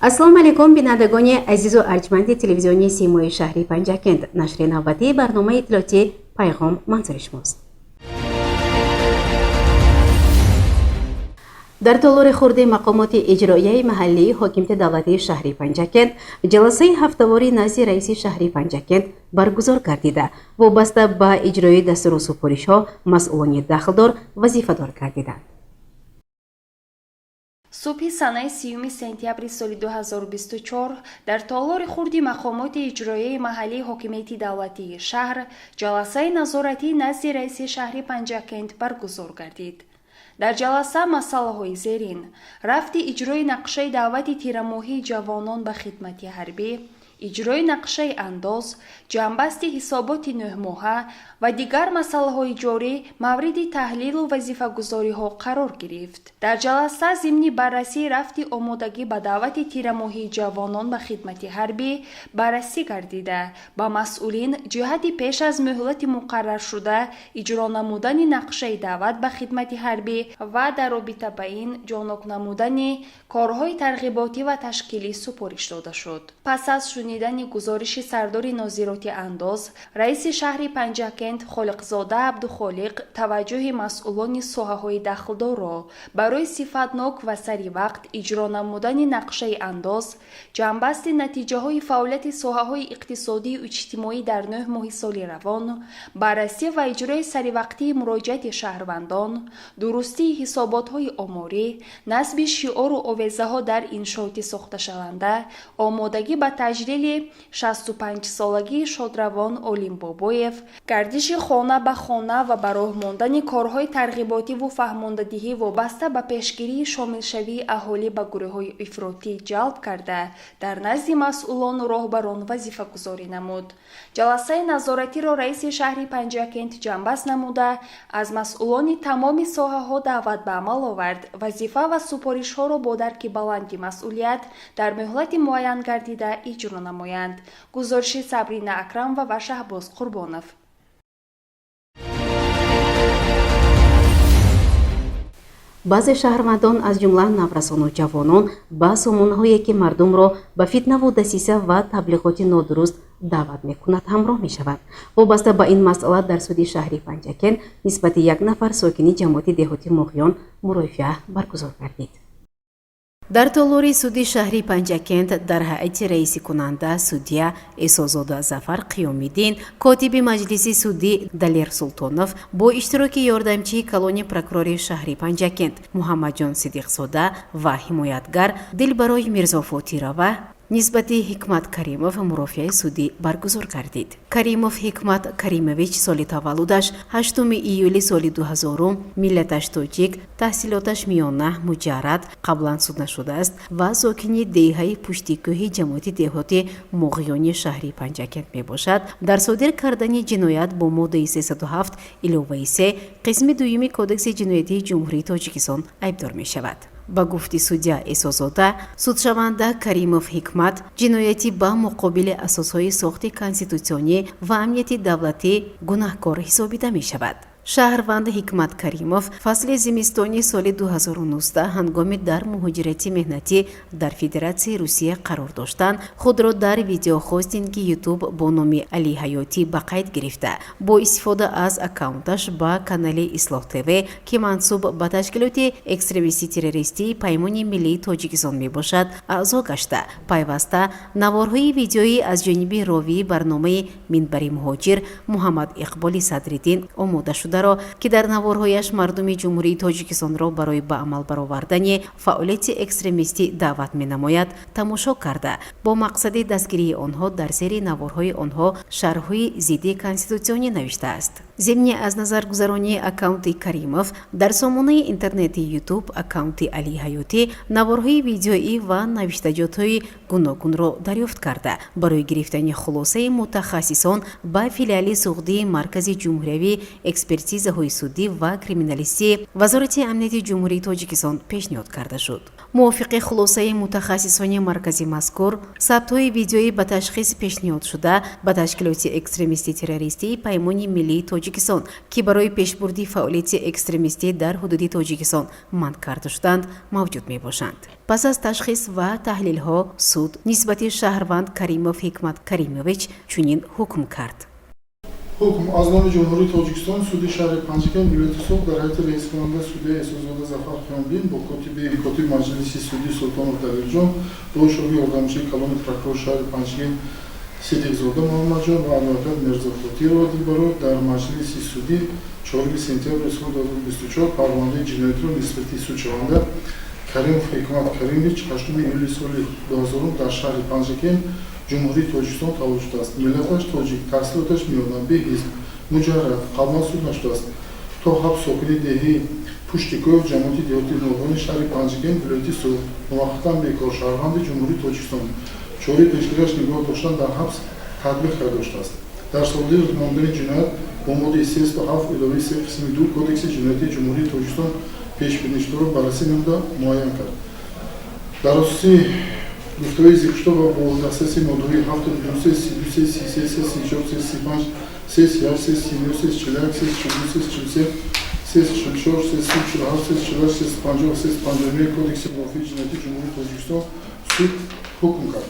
ассалому алайкум бинандагони азизу арҷманди телевизиони симои шаҳри Панҷакент. Нашри навбатии барномаи иттилоотии пайғом манзури шумост. дар толори хурди мақомоти иҷроияи маҳаллии ҳокимияти давлатии шаҳри Панҷакент ҷаласаи ҳафтавори назди раиси шаҳри Панҷакент баргузор гардида вобаста ба иҷрои дастуру супоришҳо масъулони дахлдор вазифадор гардиданд. субҳи санаи 3 сентябри соли 2024 дар толори хурди мақомоти иҷроияи маҳаллии ҳокимияти давлатии шаҳр ҷаласаи назоратии назди раиси шаҳри Панҷакент баргузор гардид. дар ҷаласа масъалаҳои зерин: рафти иҷрои нақшаи даъвати тирамоҳии ҷавонон ба хидмати ҳарбӣ, иҷрои нақшаи андоз, ҷамъбасти ҳисоботи 9-моҳа ва дигар масъалаҳои ҷорӣ мавриди таҳлилу вазифагузориҳо қарор гирифт. дар ҷаласа зимни баррасии рафти омодагӣ ба даъвати тирамоҳии ҷавонон ба хидмати ҳарбӣ баррасӣ гардида, ба масъулин ҷиҳати пеш аз муҳлати муқарраршуда иҷро намудани нақшаи даъват ба хидмати ҳарбӣ ва дар робита ба ин ҷонок намудани корҳои тарғиботӣ ва ташкилӣ супориш дода шуд. пас аз шунидани гузориши сардори нозироти андоз, раиси шаҳри Панҷакент Холиқзода Абдухолиқ таваҷҷӯҳи масъулони соҳаҳои дахлдорро барои сифатнок ва сари вақт иҷро намудани нақшаи андоз, ҷамъбасти натиҷаҳои фаъолияти соҳаҳои иқтисодию иҷтимоӣ дар 9 моҳи соли равон, баррасӣ ва иҷрои саривақтии муроҷиати шаҳрвандон, дурустии ҳисоботҳои оморӣ, насби шиору овезаҳо дар иншооти сохташаванда, омодагӣ ба таҷлили 65-солагии Шодравон Олим Бобоев, гардиши хона ба хона ва ба роҳ мондани корҳои тарғиботиву фаҳмондадиҳӣ вобаста ба пешгирии шомилшавии аҳолӣ ба гурӯҳҳои ифротӣ ҷалб карда, дар назди масъулону роҳбарон вазифагузорӣ намуд. ҷаласаи назоратиро раиси шаҳри Панҷакент ҷамъбаст намуда, аз масъулони тамоми соҳаҳо даъват ба амал овард, вазифа ва супоришҳоро бо дарки баланди масъулият дар муҳлати муайян гардида иҷро намоянд. гузориши Сабрина Акрамова ва Шаҳбоз Қурбонов. баъзе шаҳрвандон аз ҷумла наврасону ҷавонон ба сомонаҳое ки мардумро ба фитнаву дасиса ва таблиғоти нодуруст даъват мекунад ҳамроҳ мешаванд. вобаста ба ин масъала дар суди шаҳри Панҷакент нисбати 1 нафар сокини ҷамоати деҳоти Моғиён мурофиа баргузор гардид. дар толори суди шаҳри Панҷакент дар ҳайати раиси кунанда судя Эсозода Зафар Қиёмиддин, котиби маҷлиси судӣ Далер Султонов бо иштироки ёрдамчии калони прокурори шаҳри Панҷакент Муҳаммадҷон Сидиқзода ва ҳимоятгар Дилбарои Мирзофотирова нисбати Ҳикмат Каримов мурофиаи судӣ баргузор гардид. Каримов Ҳикмат Каримович соли таваллудаш 8 июли соли 2000, миллаташ тоҷик, таҳсилоташ миёна, муҷаррад, қаблан судна шудааст ва сокини деҳаи пуштикӯҳи ҷамоати деҳоти Моғиёни шаҳри Панҷакент мебошад. дар содир кардани ҷиноят бо моддаи 307 иловаи 3 қисми 2 кодекси ҷиноятии ҷумҳурии Тоҷикистон айбдор мешавад. ба гуфти судя Эсозода, судшаванда Каримов Ҳикмат ҷиноятӣ ба муқобили асосҳои сохти конститутсионӣ ва амнияти давлатӣ гунаҳкор ҳисобида мешавад. шаҳрванд Ҳикмат Каримов фасли зимистони соли 2019 ҳангоми дар муҳоҷирати меҳнатӣ дар Федератсияи Русия қарор доштан, худро дар видеохостинги YouTube бо номи Али Ҳаётӣ ба қайд гирифта, бо истифода аз аккаунташ ба канали Ислоҳ ТВ ки мансуб ба ташкилоти экстремистӣ террористии Паймони Миллии Тоҷикистон мебошад, аъзо гашта, пайваста наворҳои видеоӣ аз ҷониби ровии барномаи Минбари муҳоҷир Муҳаммад Иқболи Садриддин омода шударо ки дар наворҳояш мардуми ҷумҳурии Тоҷикистонро барои ба амал баровардани фаъолияти экстремистӣ даъват менамояд, тамошо карда, бо мақсади дастгирии онҳо дар зери наворҳои онҳо шарҳҳои зидди конститутсионӣ навиштааст. зимни аз назаргузаронии аккаунти Каримов дар сомонаи интернети YouTube аккаунти Али Ҳаётӣ наворҳои видеоӣ ва навиштаҷотҳои гуногунро дарёфт карда, барои гирифтани хулосаи мутахассисон ба филиали суғдии маркази ҷумҳуриявии экспертизаҳои судӣ ва криминалистии Вазорати амнияти ҷумҳурии Тоҷикистон пешниҳод карда шуд. موافق خلاصه متخصصان مرکزی مذکور ثبت‌های ویدیویی به تشخیص پیشنهاد شده به تشکیلات اکستریمیستی تروریستی پیمان ملی تاجیکستان که برای پیشبرد فعالیت اکستریمیستی در حدود تاجیکستان منع کرده شدند موجود میباشند. پس از تشخیص و تحلیل ها سود نسبت شهروند کریموف حکمت کریموویچ چنین حکم کرد. حکم از نام جمهوری تاجیکستان سود شهر پنجگان ولایت سوق در حیث رئیس کننده سوده احساس‌زاده ظفر خیانبین با کاتب مجلس سودی سلطانov دلیرجان با شوری اردمچی کلان پروکورور شهر پنجگان صدیق‌زاده محمدجان و علی‌اکبر میرزاخوتی را دیبارو در مجلس سودی 4 سپتامبر سال 2024 پرونده جنایتی را نسبتی سودشونده کریموف حکمت کریموویچ 8 ایولی سال 2000 در شهر پنجگان جمهوری تاجیکستان تولد شده است. ملتش تاجیک، تحصیلاتش میانه به حزب مجرد قبلا سود نشده است. تا حبس ساکنی دهی پشتیکوی جماعتی دیهاتی نوگان شهر پنجگان ولایت سوق موقتا بیکار شهروند جمهوری تاجیکستان چوری پیشگیریش نگاه داشتن در حبس تطبیق کرده شده است. در سابقه رزماندن جنایت با ماده 37 اضافه 3 قسم 2 کدکس جنایتی جمهوری تاجیکستان پیش بینی شده را بررسی نموده معین کرد. در اساس گفتگوی ذکر شده و با دسترسی ماده‌های 72 33 33 34 35 38 39 41 42 43 44 48 50 59 کدکس مافی جنایتی جمهوری تاجیکستان سود حکم کرد.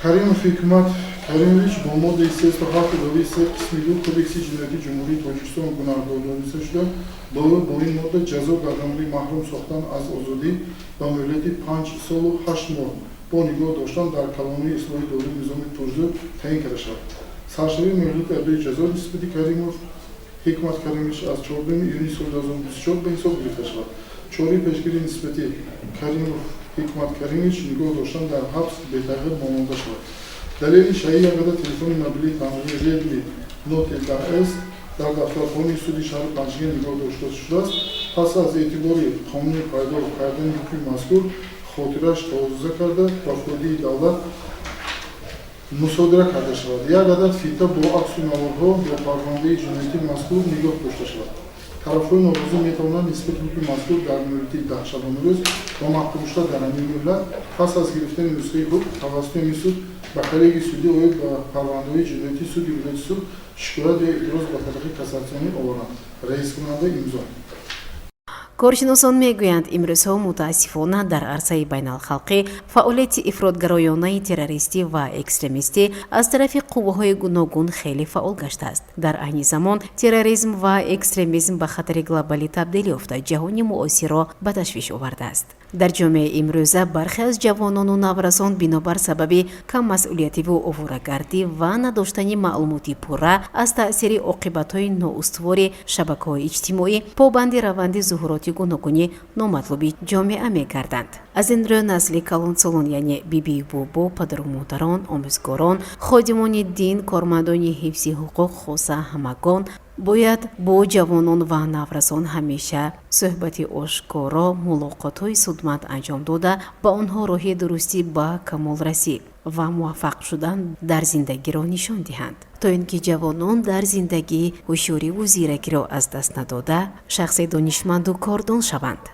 کریموف حکمت کریموویچ با ماده 37 اضافه 3 قسم 2 کدکس جنایتی جمهوری تاجیکستان گناهکار دانسته شده با این ماده جزا در جمهوری محروم ساختن از آزادی با مهلت 5 سال و 8 ماه با نگاه داشتن در کلانوی اصلاحی دوره نظام توسعه تعیین کرده شد. سرشاری مهلت ادای جزا نسبت کریموف حکمت کریموویچ از 14 یونیو سال 2024 به حساب گرفته شد. چوری پیشگیری نسبت کریموف حکمت کریموویچ نگاه داشتن در حبس به تغییر مانده شد. دلیل شایع قدر تلفن موبیلی تمامی ریدلی نوت اس در دفترخانه سودی شهر پنجگان نگاه داشته شده است. پس از اعتبار قانون پایدار کردن حکم مذکور خاطرش توضیح کرده و خودی دولت مصادره کرده شود. یک عدد فیتا با عکس و نوارها با پرونده جنایتی مذکور نگاه داشته شود. طرف‌های ناراضی می‌توانند نسبت به حکم مذکور در مدت 10 شبانه روز با محکوم شده در همین مهلت پس از گرفتن نسخه حکم توسط این سود به خلیگ سودی اوید به پرونده‌های جنایتی سودی ولایت سوق شکایت یا اعتراض به طریق کاساسیونی آورند. رئیس کننده امضا. کارشناسان میگویند امروزها متاسفانه در عرصه بین الخلقی فعالیت افراطگرایانه تروریستی و اکستریمیستی از طرف قوه‌های گوناگون خیلی فعال گشته است. در عین زمان تروریسم و اکستریمیسم به خطر گلوبالی تبدیل یافته جهان معاصر را به تشویش آورده است. در جامعه امروزه برخی از جوانان و نورسان بنابر سبب کم مسئولیتی و عفوره‌گردی و نداشتن معلوماتی پوره از تأثیر عاقبت‌های نااستوار شبکه‌های اجتماعی پابند روند ظهورات گوناگون نامطلوبی جامعه می‌گردند. از این رو نسل کلانسالان یعنی بیبی بابا، پدر و مادران، آموزگاران، خادمان دین، کارمندان حفظ حقوق خاصه همگان باید با جوانان و نورسان همیشه صحبت آشکارا، ملاقات‌های سودمند انجام داده با آنها راه درستی به کمال رسی و موفق شدن در زندگی را نشان دهند تا اینکه جوانان در زندگی هوشیاری و زیرکی را از دست نداده شخص دانشمند و کاردان شوند.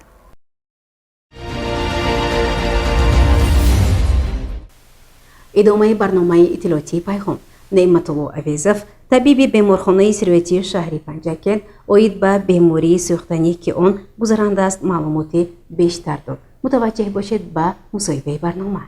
ادامه برنامه اطلاعاتی پیغام. نعمت الله عویزف طبیب بیمارخانه ثروتی شهر پنجگان اوید به بیماری سوختنی که آن گذرانده است معلومات بیشتر داد. متوجه باشید به مصاحبه برنامه.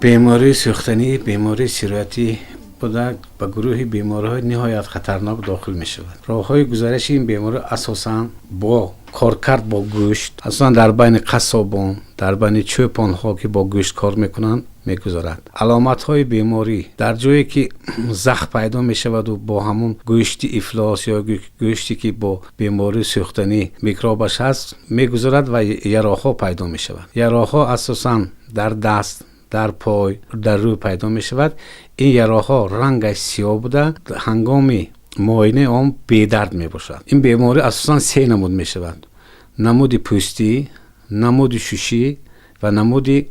بیماری سوختنی بیماری ثروتی بوده به گروه بیماری‌های نهایت خطرناک داخل می شود. راه‌های گزارش این بیماری اساساً با کارکرد با گوشت، اساساً در بین قصابان، در بین چوپان‌ها که با گوشت کار میکنند میگذارد. علامت‌های بیماری در جایی که زخم پیدا می شود و با همون گوشت افلاس یا گوشتی که با بیماری سوختنی میکروبش هست میگذارد و یراق‌ها پیدا می شود. یراق‌ها اساساً در دست، در پای، در روی پیدا می شود. این یراق‌ها رنگش سیاه بوده، هنگام معاینه آن بی درد می باشد. این بیماری اساساً 3 نمود می شود: نمود پوستی، نمود شوشی و نمود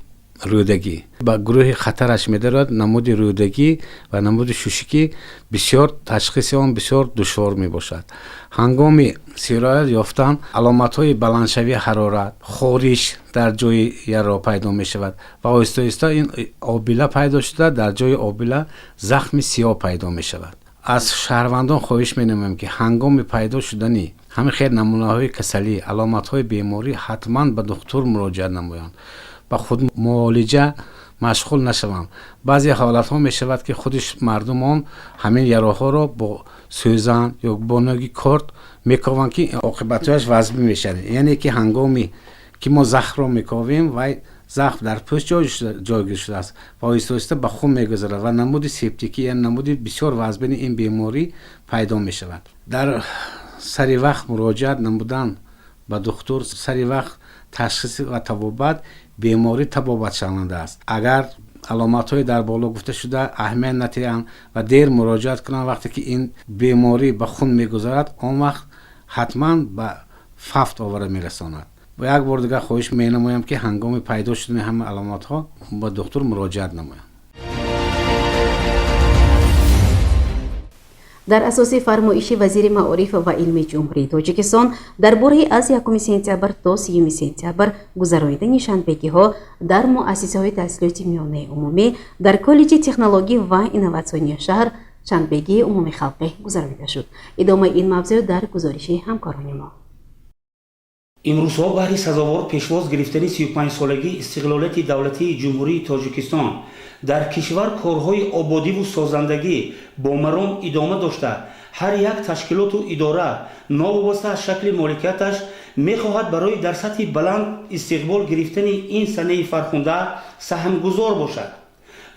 рӯдагӣ ба гурӯҳи хатараш медарад. намуди рӯдагӣ ва намуди шушикӣ бисёр ташхиси он бисёр душвор мебошад. ҳангоми сироят ёфтан аломатҳои баландшавии ҳарорат, хориш дар ҷои яро пайдо мешавад ва оҳиста оҳиста ин обила пайдо шуда дар ҷои обила захми сиёҳ пайдо мешавад. аз шаҳрвандон хоҳиш менамоем ки ҳангоми пайдо шудани ҳамин хел намунаҳои касалӣ, аломатҳои беморӣ ҳатман ба духтур муроҷиат намоянд. ба худмуолиҷа машғул нашаванд. баъзе ҳолатҳо мешавад ки худи мардумон ҳамин яроҳоро бо сӯзан ё бо ноги корт мекованд ки оқибатҳояш вазбӣ мешавад. яъне ки ҳангоми ки мо захмро мековем вай захм дар пӯст ҷойгир шудааст ва оҳиста оҳиста ба хун мегузарад ва намуди септикӣ яъне намуди бисёр вазбини ин беморӣ пайдо мешавад. дар сари вақт муроҷиат намудан ба духтур, сари вақт ташхис ва табобат беморӣ табобатшаванда аст. агар аломатҳои дар боло гуфта шуда аҳамият натиҳанд ва дер муроҷиат кунанд, вақте ки ин беморӣ ба хун мегузарад он вақт ҳатман ба фавт овара мерасонад. ва як бор дигар хоҳиш менамоям ки ҳангоми пайдо шудани ҳама аломатҳо ба духтур муроҷиат намоянд. дар асоси фармоиши вазири маориф ва илми ҷумҳурии тоҷикистон дар бораи аз 1 сентябр то 30 сентябр гузарондани шанбегиҳо дар муассисаҳои таҳсилоти миёнаи умумӣ дар коллеҷи технологӣ ва инноватсионии шаҳр шанбегии умуми халқӣ гузаронида шуд. идомаи ин мавзӯъ дар гузориши ҳамкорони мо. имрӯзҳо баҳри сазовор пешвоз гирифтани 35-солагии истиқлолияти давлатии ҷумҳурии тоҷикистон дар кишвар корҳои ободиву созандагӣ бо маром идома дошта, ҳар як ташкилоту идора новобаста аз шакли моликияташ мехоҳад барои дар сатҳи баланд истиқбол гирифтани ин санаи фархунда саҳмгузор бошад.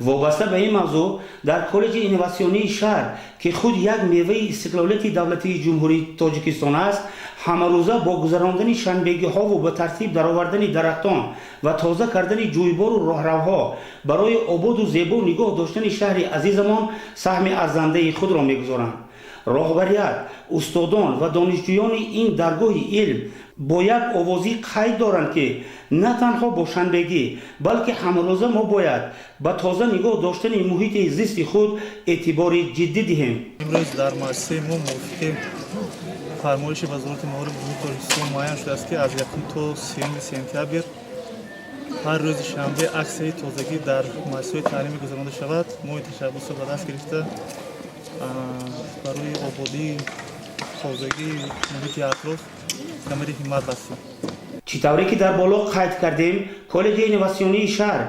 вобаста ба ин мавзӯъ дар коллеҷи инноватсионии шаҳр ки худ як меваи истиқлолияти давлатии ҷумҳурии тоҷикистон аст, ҳамарӯза бо гузарондани шанбегиҳову ба тартиб даровардани дарахтон ва тоза кардани ҷӯйбору роҳравҳо барои ободу зебо нигоҳ доштани шаҳри азизамон саҳми арзандаи худро мегузоранд. роҳбарият, устодон ва донишҷӯёни ин даргоҳи илм бо як овозӣ қайд доранд ки на танҳо бо шанбегӣ, балки ҳамарӯза мо бояд ба тоза нигоҳ доштани муҳити зисти худ эътибори ҷиддӣ диҳем. имрӯз дар муассисаи мо мувофиқи фармоиши вазорати маориф тоҷикистон муайян шудааст ки аз 1 то 30 сентябр ҳар рӯзи шанбе аксияи тозагӣ дар муассисаҳои таълимӣ гузаронида шавад. мо ин tashabbusро ба даст гирифта барои ободии тозагии муҳити атроф камари ҳиммат бастем. чӣ тавре ки дар боло қайд кардем, коллеҷи инноватсионии шаҳр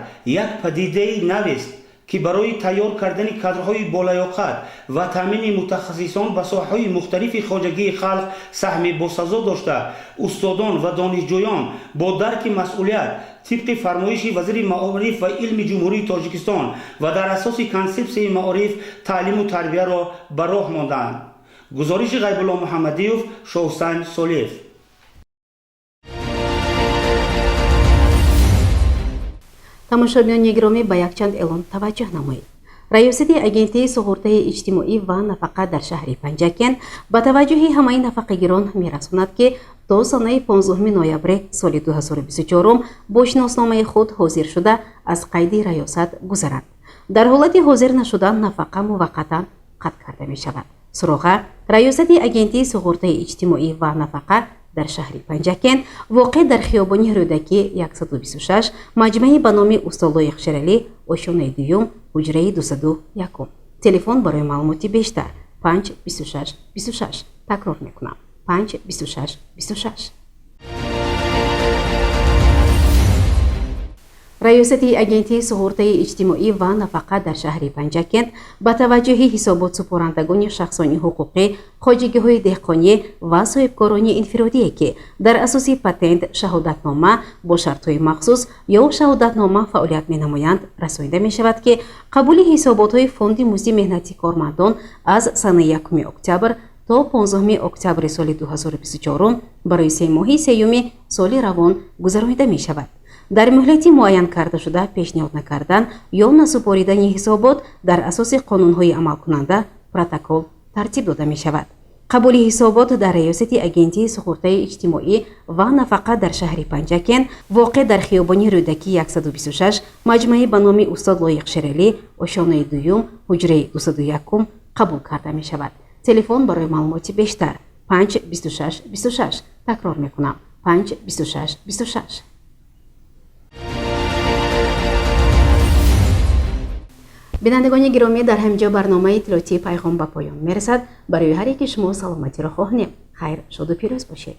як падидаи навест ки барои тайёр кардани кадрҳои болаёқат ва таъмини мутахассисон ба соҳаҳои мухталифи хоҷагии халқ саҳми босазо дошта, устодон ва донишҷӯён бо дарки масъулият тибқи фармоиши вазири маориф ва илми ҷумҳурии тоҷикистон ва дар асоси консепсияи маориф таълиму тарбияро ба роҳ мондаанд. гузориши ғайбулло муҳаммадиев, шоҳусайн солиев. тамошобиёни гиромӣ ба якчанд эълон таваҷҷӯҳ намоед. раёсати агентии суғуртаи иҷтимоӣ ва нафақа дар шаҳри панҷакен ба таваҷҷӯҳи ҳамаи нафақагирон мерасонад ки то санаи 15 ноябри соли 2024 бо шиносномаи худ ҳозир шуда аз қайди раёсат гузарад. дар ҳолати ҳозир нашудан нафақа муваққатан қатъ карда мешавад. суроға раёсати агентии суғуртаи иҷтимоӣ ва нафақа дар шаҳри панҷакен воқеъ дар хиёбони рӯдаки 126 маҷмаи ба номи Устолоиқ Шералӣ, ошёнаи дуюм, ҳуҷраи 201. телефон барои маълумоти бештар 5 26 26. такрор мекунам 5 26 26. раёсати агентии суғуртаи иҷтимоӣ ва нафақа дар шаҳри панҷакент ба таваҷҷӯҳи ҳисобот супорандагони шахсони ҳуқуқӣ, хоҷагиҳои деҳқонӣ ва соҳибкорони инфиродие ки дар асоси патент, шаҳодатнома бо шартҳои махсус ё шаҳодатнома фаъолият менамоянд, расонида мешавад ки қабули ҳисоботҳои фонди музди меҳнати кормандон аз санаи 1 октябр то 15 октябри соли 2024 барои 3 моҳи сеюми соли равон гузаронида мешавад. дар муҳлати муайян карда шуда пешниҳод накардан ё насупоридани ҳисобот дар асоси қонунҳои амалкунанда протокол тартиб дода мешавад. қабули ҳисобот дар раёсати агентии суғуртаи иҷтимоӣ ва нафақа дар шаҳри Панҷакен воқеъ дар хиёбони Рӯдаки 126 маҷмӯъе ба номи устод Лоиқ Шералӣ ошонаи дуюм ҳуҷраи 201 қабул карда мешавад. Телефон барои маълумоти бештар 5 26 26. такрор мекунам 5 26 26. бинандагони гиромӣ, дар ҳамҷо барномаи иттилоотии пайғом ба поён мерасад. барои ҳар яки шумо саломатиро хоҳонем. хайр, шоду пирӯз бошед.